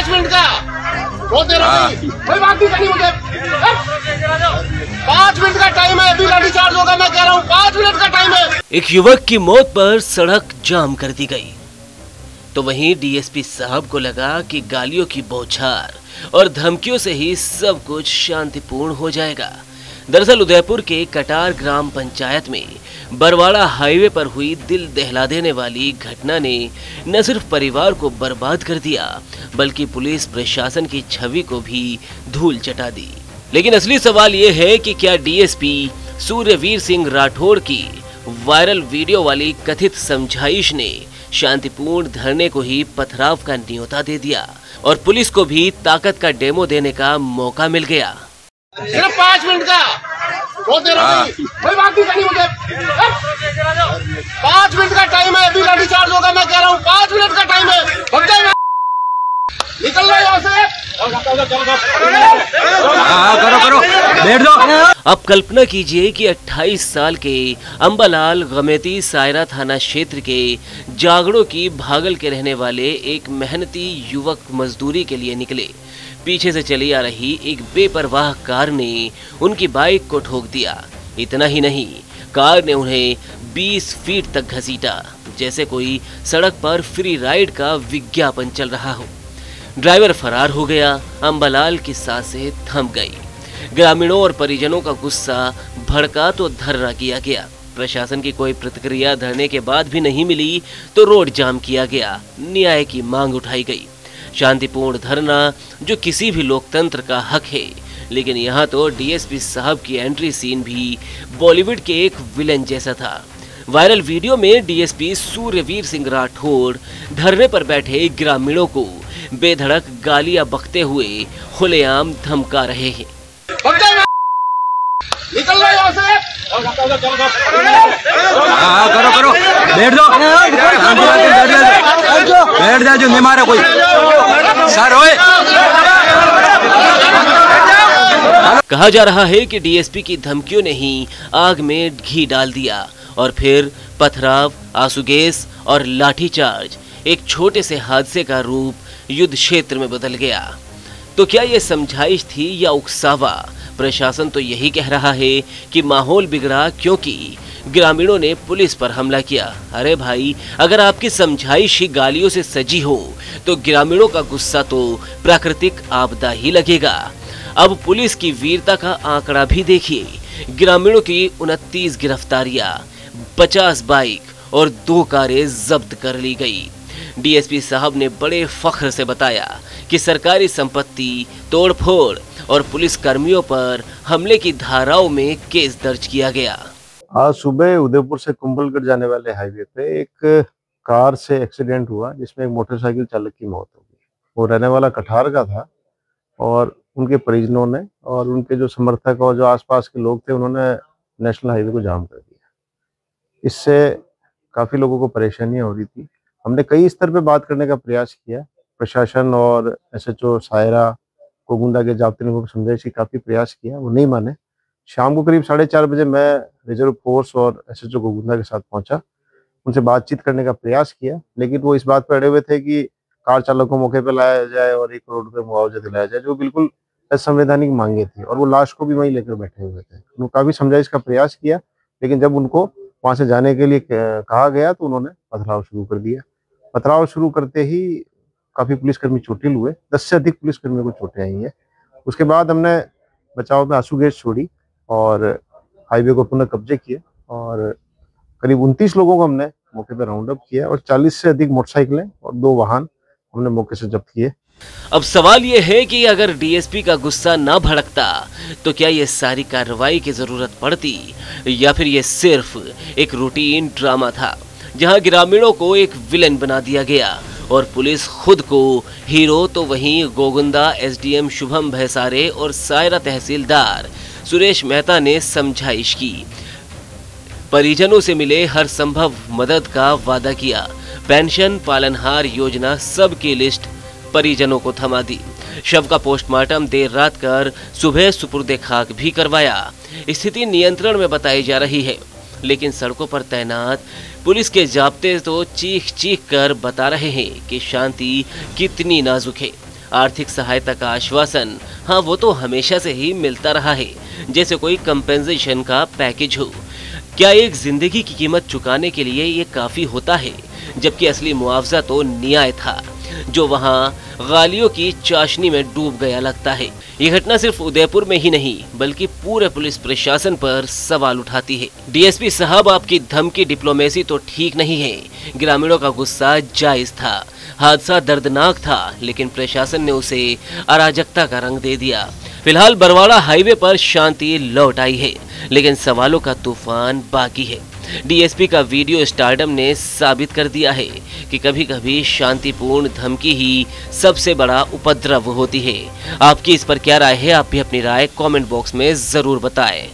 5 minute का बोलते रहो, कोई बात नहीं करनी मुझे। 5 मिनट का टाइम है, अभी लाठी चार्ज होगा, मैं कह रहा हूँ 5 मिनट का टाइम है। एक युवक की मौत पर सड़क जाम कर दी गई, तो वहीं डीएसपी साहब को लगा कि गालियों की बौछार और धमकियों से ही सब कुछ शांतिपूर्ण हो जाएगा। दरअसल उदयपुर के कटार ग्राम पंचायत में बरवाड़ा हाईवे पर हुई दिल दहला देने वाली घटना ने न सिर्फ परिवार को बर्बाद कर दिया, बल्कि पुलिस प्रशासन की छवि को भी धूल चटा दी। लेकिन असली सवाल ये है कि क्या डीएसपी सूर्यवीर सिंह राठौड़ की वायरल वीडियो वाली कथित समझाइश ने शांतिपूर्ण धरने को ही पथराव का न्योता दे दिया और पुलिस को भी ताकत का डेमो देने का मौका मिल गया। सिर्फ 5 मिनट का बोलते रहो, कोई बात नहीं करनी मुझे। 5 मिनट का टाइम है, अभी लाठी चार्ज होगा, मैं कह रहा हूँ 5 मिनट का टाइम है। निकल रहे यहाँ से। करो बैठ जाओ। अब कल्पना कीजिए कि 28 साल के अंबालाल गमेती सायरा थाना क्षेत्र के जागड़ों की भागल के रहने वाले एक मेहनती युवक मजदूरी के लिए निकले। पीछे से चली आ रही एक बेपरवाह कार ने उनकी बाइक को ठोक दिया। इतना ही नहीं, कार ने उन्हें 20 फीट तक घसीटा, जैसे कोई सड़क पर फ्री राइड का विज्ञापन चल रहा हो। ड्राइवर फरार हो गया, अंबालाल की सांसें थम गई। ग्रामीणों और परिजनों का गुस्सा भड़का तो धरना किया गया। प्रशासन की कोई प्रतिक्रिया धरने के बाद भी नहीं मिली तो रोड जाम किया गया, न्याय की मांग उठाई गई। शांतिपूर्ण धरना जो किसी भी लोकतंत्र का हक है, लेकिन यहाँ तो डीएसपी साहब की एंट्री सीन भी बॉलीवुड के एक विलेन जैसा था। वायरल वीडियो में डीएसपी सूर्यवीर सिंह राठौड़ धरने पर बैठे ग्रामीणों को बेधड़क गालियां बकते हुए खुलेआम धमका रहे हैं। निकल रहे यहाँ से। करो बैठ जाओ जो नहीं मारे कोई सर होए। कहा जा रहा है कि डीएसपी की धमकियों ने ही आग में घी डाल दिया और फिर पथराव, आंसू गैस और लाठीचार्ज एक छोटे से हादसे का रूप युद्ध क्षेत्र में बदल गया। तो क्या ये समझाइश थी या उकसावा? प्रशासन तो यही कह रहा है कि माहौल बिगड़ा क्योंकि ग्रामीणों ने पुलिस पर हमला किया। अरे भाई, अगर आपकी समझाइश ही गालियों से सजी हो तो ग्रामीणों का गुस्सा तो प्राकृतिक आपदा ही लगेगा। अब पुलिस की वीरता का आंकड़ा भी देखिए। ग्रामीणों की 29 गिरफ्तारियां, 50 बाइक और 2 कारें जब्त कर ली गई। डीएसपी साहब ने बड़े फख्र से बताया कि सरकारी संपत्ति तोड़फोड़ और पुलिस कर्मियों पर हमले की धाराओं में केस दर्ज किया गया। आज सुबह उदयपुर से कुंभलगढ़ जाने वाले हाईवे पे एक कार से एक्सीडेंट हुआ जिसमें एक मोटरसाइकिल चालक की मौत हो गई। वो रहने वाला कठार का था और उनके परिजनों ने और उनके जो समर्थक और जो आसपास के लोग थे उन्होंने नेशनल हाईवे को जाम कर दिया। इससे काफ़ी लोगों को परेशानियां हो रही थी। हमने कई स्तर पे बात करने का प्रयास किया। प्रशासन और एसएचओ सायरा कोगुंदा के जाब्ते को समझाइश की काफ़ी प्रयास किया, वो नहीं माने। शाम को करीब 4:30 बजे मैं रिजर्व फोर्स और एसएचओ कोगुंदा के साथ पहुंचा, उनसे बातचीत करने का प्रयास किया, लेकिन वो इस बात पर अड़े हुए थे कि कार चालक को मौके पर लाया जाए और 1 करोड़ रुपये मुआवजा दिलाया जाए, जो बिल्कुल असंवैधानिक मांगे थी। और वो लाश को भी वहीं लेकर बैठे हुए थे। उन्होंने काफ़ी समझाइश का प्रयास किया, लेकिन जब उनको वहाँ से जाने के लिए कहा गया तो उन्होंने पथराव शुरू कर दिया। पथराव शुरू करते ही काफ़ी पुलिसकर्मी चोटिल हुए, 10 से अधिक पुलिसकर्मियों को चोटें आई हैं। उसके बाद हमने बचाव में आंसू गैस छोड़ी और हाईवे को पुनः कब्जे किए और करीब 29 लोगों को हमने मौके पर राउंड अप किया और 40 से अधिक मोटरसाइकिलें और 2 वाहन हमने मौके से जब्त किए। अब सवाल ये है कि अगर डीएसपी का गुस्सा ना भड़कता तो क्या ये सारी कार्रवाई की जरूरत पड़ती, या फिर ये सिर्फ एक रूटीन ड्रामा था जहां ग्रामीणों को एक विलेन बना दिया गया और पुलिस खुद को हीरो? तो वहीं गोगुंदा एसडीएम शुभम भैसारे और सायरा तहसीलदार सुरेश मेहता ने समझाइश की, परिजनों से मिले हर संभव मदद का वादा किया, पेंशन, पालनहार योजना सबकी लिस्ट परिजनों को थमा दी, शव का पोस्टमार्टम देर रात कर सुबह सुपुर्दे खाक भी करवाया। स्थिति नियंत्रण में बताई जा रही है, लेकिन सड़कों पर तैनात पुलिस के जाब्ते तो चीख चीख कर बता रहे हैं कि शांति कितनी नाजुक है। आर्थिक सहायता का आश्वासन, हाँ वो तो हमेशा से ही मिलता रहा है, जैसे कोई कंपेंसेशन का पैकेज हो। क्या एक जिंदगी की कीमत चुकाने के लिए ये काफी होता है? जबकि असली मुआवजा तो न्याय था, जो वहाँ गालियों की चाशनी में डूब गया लगता है। ये घटना सिर्फ उदयपुर में ही नहीं बल्कि पूरे पुलिस प्रशासन पर सवाल उठाती है। डीएसपी साहब, आपकी धमकी डिप्लोमेसी तो ठीक नहीं है। ग्रामीणों का गुस्सा जायज था, हादसा दर्दनाक था, लेकिन प्रशासन ने उसे अराजकता का रंग दे दिया। फिलहाल बरवाड़ा हाईवे पर शांति लौट आई है, लेकिन सवालों का तूफान बाकी है। डीएसपी का वीडियो स्टारडम ने साबित कर दिया है कि कभी कभी शांतिपूर्ण धमकी ही सबसे बड़ा उपद्रव होती है। आपकी इस पर क्या राय है? आप भी अपनी राय कमेंट बॉक्स में जरूर बताएं।